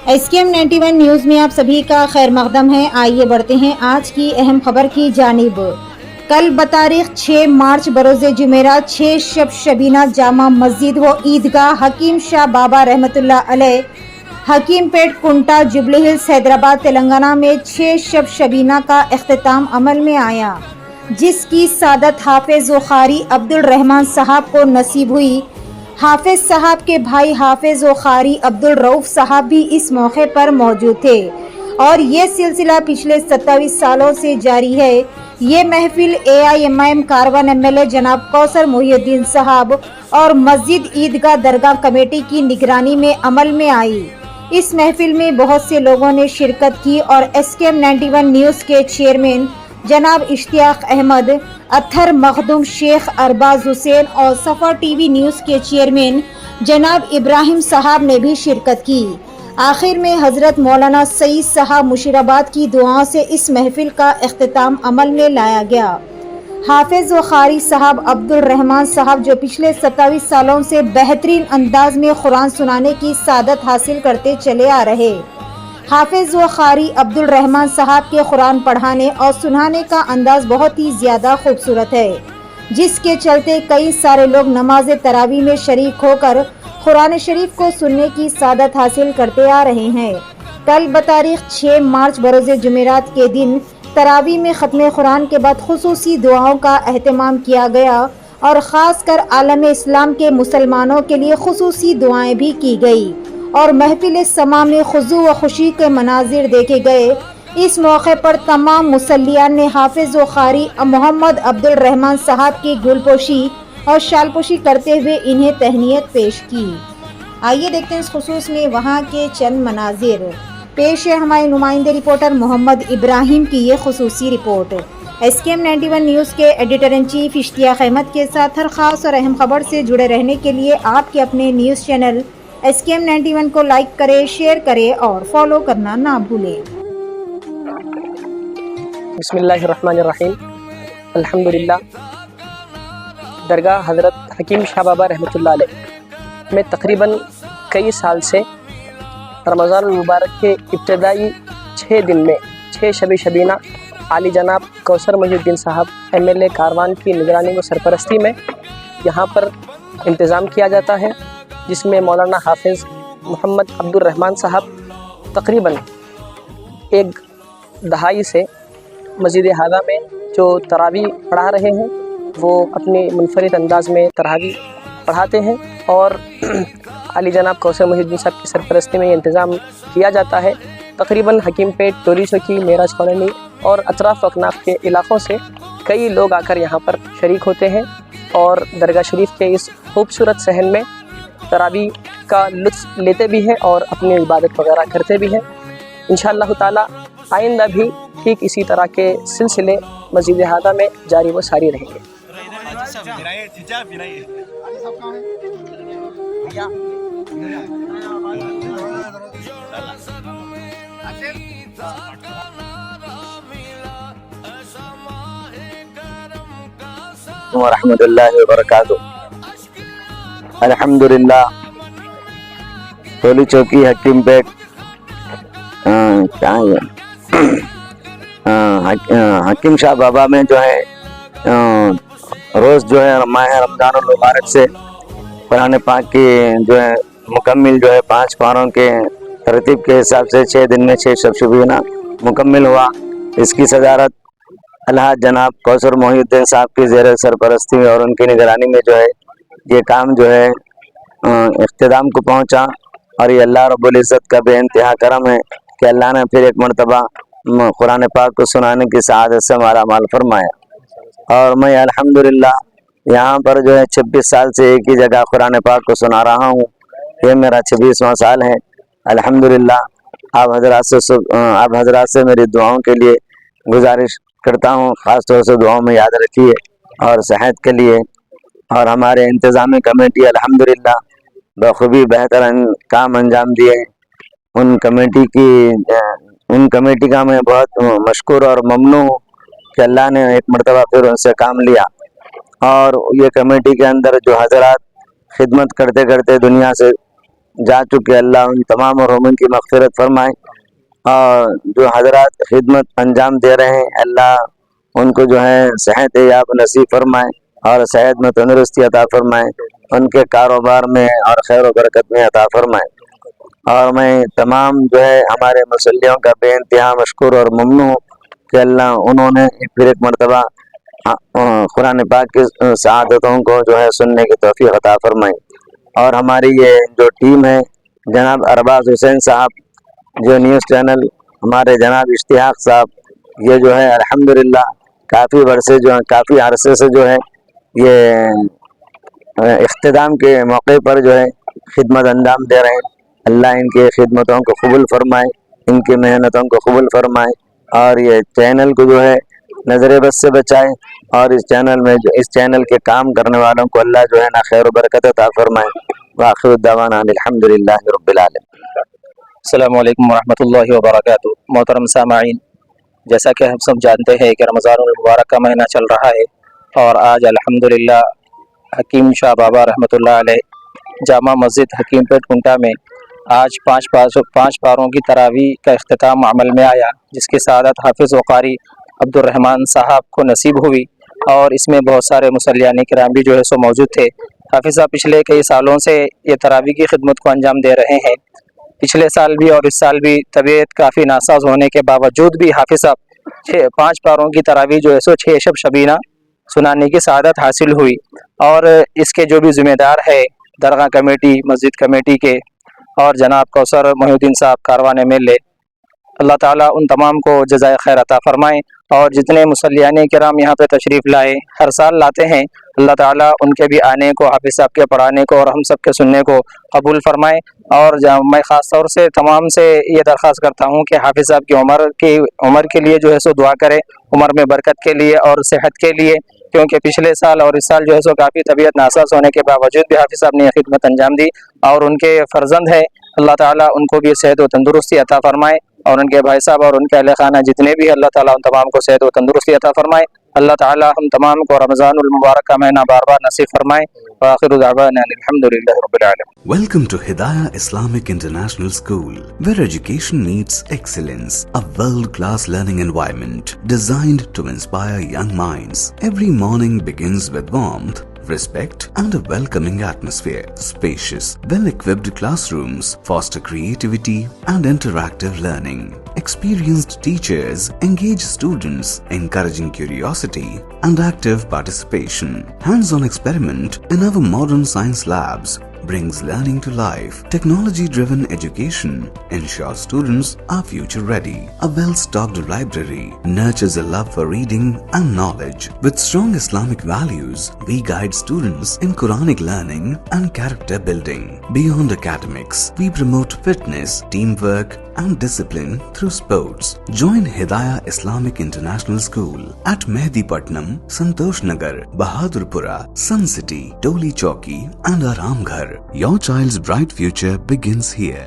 SKM 91 news में आप सभी का खैर मकदम है। आइए बढ़ते हैं आज की अहम खबर की जानिब। कल बतारीख 6 मार्च बरोज़े जुमेरात 6 शब शबीना जामा मस्जिद व ईदगाह हकीम शाह बाबा रहमतुल्लाह अलैह हकीम पेट कुंटा जुबली हिल्स हैदराबाद तेलंगाना में 6 शब शबीना का इख्तिताम अमल में आया, जिसकी सादत हाफिज व कारी अब्दुल रहमान साहब को नसीब हुई। हाफिज साहब के भाई हाफिज व कारी अब्दुल रऊफ साहब भी इस मौके पर मौजूद थे और ये सिलसिला पिछले 27 सालों से जारी है। ये महफिल AIMIM कारवान MLA जनाब कौसर मोहिउद्दीन साहब और मस्जिद ईदगाह दरगाह कमेटी की निगरानी में अमल में आई। इस महफिल में बहुत से लोगों ने शिरकत की और SKM 91 न्यूज़ के चेयरमैन जनाब इश्तियाक अहमद, अत्थर मखदूम, शेख अरबाज हुसैन और सफ़र TV न्यूज़ के चेयरमैन जनाब इब्राहिम साहब ने भी शिरकत की। आखिर में हज़रत मौलाना सईद साहब मुशीराबाद की दुआओं से इस महफिल का इख्तिताम अमल में लाया गया। हाफिज व कारी साहब अब्दुल रहमान साहब जो पिछले 27 सालों से बेहतरीन अंदाज में कुरान सुनाने की सादत हासिल करते चले आ रहे। हाफिज व कारी अब्दुल रहमान साहब के कुरान पढ़ाने और सुनाने का अंदाज बहुत ही ज़्यादा खूबसूरत है, जिसके चलते कई सारे लोग नमाज तरावी में शरीक होकर कुरान शरीफ को सुनने की सादत हासिल करते आ रहे हैं। कल बतारीख 6 मार्च बरोज़े जुमेरात के दिन तरावी में ख़त्म कुरान के बाद खुसूसी दुआओं का एहतमाम किया गया और ख़ास कर आलम इस्लाम के मुसलमानों के लिए खुसूसी दुआएं भी की गई और महफिल समा में खुशू व खुशी के मनाजिर देखे गए। इस मौके पर तमाम मुसल्लियान ने हाफिज व कारी मोहम्मद अब्दुल रहमान साहब की गुलपोशी और शालपोशी करते हुए इन्हें तहनीयत पेश की। आइए देखते हैं इस खुसूस में वहाँ के चंद मनाजिर। पेश है हमारे नुमाइंदे रिपोर्टर मोहम्मद इब्राहिम की ये खुसूसी रिपोर्ट। SKM 91 न्यूज़ के editor in chief Ishtiyaq Ahmed के साथ हर ख़ास और अहम खबर से जुड़े रहने के लिए आपके अपने न्यूज़ चैनल SKM 91 को लाइक करें, शेयर करें और फॉलो करना ना भूलें। बिस्मिल्लाहिर्रहमानिर्रहीम। अल्हम्दुलिल्लाह। दरगाह हज़रत हकीम शाह बाबा रहमतुल्लाह अलैह में तकरीबन कई साल से रमज़ान मुबारक के इब्तदाई 6 दिन में 6 शब शबीना आली जनाब कौसर मोहिउद्दीन साहब MLA कारवान की निगरानी व सरपरस्ती में यहाँ पर इंतज़ाम किया जाता है, जिसमें मौलाना हाफिज़ मोहम्मद अब्दुल रहमान साहब तकरीबन 1 दहाई से मस्जिद हादा में जो तरावी पढ़ा रहे हैं वो अपने मुनफरिद अंदाज में तरावी पढ़ाते हैं और अली जनाब कौसर मोहिउद्दीन साहब की सरपरस्ती में ये इंतज़ाम किया जाता है। तकरीबन हकीम पेट, टोरी चौकी, मेराज कॉलोनी और अतराफ़ अकनाफ के इलाक़ों से कई लोग आकर यहाँ पर शरीक होते हैं और दरगाह शरीफ के इस खूबसूरत सहन में तरावी का लुत्फ़ लेते भी हैं और अपनी इबादत वगैरह करते भी हैं। इंशाअल्लाह ताला आइंदा भी ठीक इसी तरह के सिलसिले मस्जिद हादा में जारी व सारी रहेंगे। वरहमतुल्लाहि वबरकातुहू। अल्हम्दुलिल्लाह। टोली चौकी हकीम पेट क्या है हकीम शाह बाबा में जो है रोज़ जो है माह रमज़ान मुबारक से कुरान पाक की जो है मुकम्मिल जो है 5 पारों के तरतीब के हिसाब से 6 दिन में 6 शब शबीना मुकम्मिल हुआ। इसकी सदारत अलहाज जनाब कौसर मोहिउद्दीन साहब की ज़ेर सरपरस्ती में और उनकी निगरानी में जो है ये काम जो है इख्तिताम को पहुँचा और ये अल्लाह रब्बुल इज़्ज़त का बेइंतहा करम है कि अल्लाह ने फिर एक मरतबा कुरान पाक को सुनाने की सआदत से हमारा माल फरमाया। और मैं अल्हम्दुलिल्लाह यहाँ पर जो है 26 साल से एक ही जगह कुरान पाक को सुना रहा हूँ। ये मेरा 26वां साल है। अल्हम्दुलिल्लाह। आप हजरात से मेरी दुआओं के लिए गुजारिश करता हूँ, ख़ास तौर से दुआओं में याद रखिए और सेहत के लिए। और हमारे इंतज़ामी कमेटी अल्हम्दुलिल्लाह बखूबी बेहतर काम अंजाम दिए। उन कमेटी का मैं बहुत मशकूर और ममनू हूँ कि अल्लाह ने एक मरतबा फिर उनसे काम लिया। और ये कमेटी के अंदर जो हजरात खिदमत करते करते दुनिया से جا چکے، اللہ ان تمام مرحومین کی مغفرت فرمائے، اور جو حضرات خدمت انجام دے رہے ہیں اللہ ان کو جو ہے صحت یاب نصیب فرمائے اور صحت میں تندرستی عطا فرمائے، ان کے کاروبار میں اور خیر و برکت میں عطا فرمائے۔ اور میں تمام جو ہے ہمارے مسلیوں کا بے انتہا مشکور اور ممنون ہوں کہ اللہ انہوں نے پھر ایک مرتبہ قرآن پاک کی سعادتوں کو جو ہے سننے کی توفیق عطا فرمائی۔ اور ہماری یہ جو ٹیم ہے، جناب ارباز حسین صاحب، جو نیوز چینل، ہمارے جناب اشتیاق صاحب، یہ جو ہے الحمدللہ کافی عرصے سے جو ہے یہ اختتام کے موقع پر جو ہے خدمت انجام دے رہے ہیں۔ اللہ ان کی خدمتوں کو قبول فرمائے، ان کی محنتوں کو قبول فرمائے، اور یہ چینل کو جو ہے نظر بد سے بچائے، اور اس چینل کے کام کرنے والوں کو اللہ جو ہے نا خیر و برکت عطا فرمائے۔ وآخر الدعوانا الحمدللہ رب العالمین۔ السلام علیکم ورحمۃ اللہ وبرکاتہ۔ محترم سامعین، جیسا کہ ہم سب جانتے ہیں کہ رمضان المبارک کا مہینہ چل رہا ہے، اور آج الحمدللہ حکیم شاہ بابا رحمۃ اللہ علیہ جامع مسجد حکیم پیٹ کنٹا میں آج پانچ پاروں کی تراویح کا اختتام عمل میں آیا، جس کی سعادت حافظ و قاری عبد الرحمن صاحب کو نصیب ہوئی، اور اس میں بہت سارے مصلیان کرام بھی جو ہے سو موجود تھے۔ حافظ صاحب پچھلے کئی سالوں سے یہ تراویح کی خدمت کو انجام دے رہے ہیں۔ پچھلے سال بھی اور اس سال بھی طبیعت کافی ناساز ہونے کے باوجود بھی حافظ صاحب 5 پاروں کی تراویح جو ہے سو 6 شب شبینہ سنانے کی سعادت حاصل ہوئی، اور اس کے جو بھی ذمہ دار ہے درگاہ کمیٹی، مسجد کمیٹی کے، اور جناب کوثر محی الدین صاحب کاروان میلے، اللہ تعالیٰ ان تمام کو جزائے خیر عطا فرمائیں، اور جتنے مصلیان کرام یہاں پہ تشریف لائے، ہر سال لاتے ہیں، اللہ تعالیٰ ان کے بھی آنے کو، حافظ صاحب کے پڑھانے کو اور ہم سب کے سننے کو قبول فرمائے۔ اور میں خاص طور سے تمام سے یہ درخواست کرتا ہوں کہ حافظ صاحب کی عمر کے لیے جو ہے سو دعا کرے، عمر میں برکت کے لیے اور صحت کے لیے، کیونکہ پچھلے سال اور اس سال جو ہے سو کافی طبیعت ناساز ہونے کے باوجود بھی حافظ صاحب نے یہ خدمت انجام دی، اور ان کے فرزند ہے، اللہ تعالیٰ ان کو بھی صحت و تندرستی عطا فرمائے، اور ان کے بھائی صاحب اور ان کے اہل خانہ جتنے بھی، اللہ تعالیٰ ان تمام کو صحت و تندرستی عطا فرمائے۔ اللہ تعالیٰ ہم تمام کو رمضان المبارک کا مہینہ بار بار نصیب فرمائے۔ وآخر دعوانا الحمدللہ رب العالمین۔ Welcome to Hidayah Islamic International School, where education meets excellence, a world-class learning environment designed to inspire young minds. Every morning begins with warmth, respect and a welcoming atmosphere. Spacious, well-equipped classrooms foster creativity and interactive learning. Experienced teachers engage students, encouraging curiosity and active participation. Hands-on experiment in our modern science labs brings learning to life. Technology-driven education ensures students are future-ready. A well-stocked library nurtures a love for reading and knowledge. With strong Islamic values, we guide students in Quranic learning and character building. Beyond academics, we promote fitness, teamwork, and discipline through sports. Join Hidayah Islamic International School at Mehdipatnam, Santosh Nagar, Bahadurpura, Sun City, Toli Chowki, and Aramghar. Your child's bright future begins here.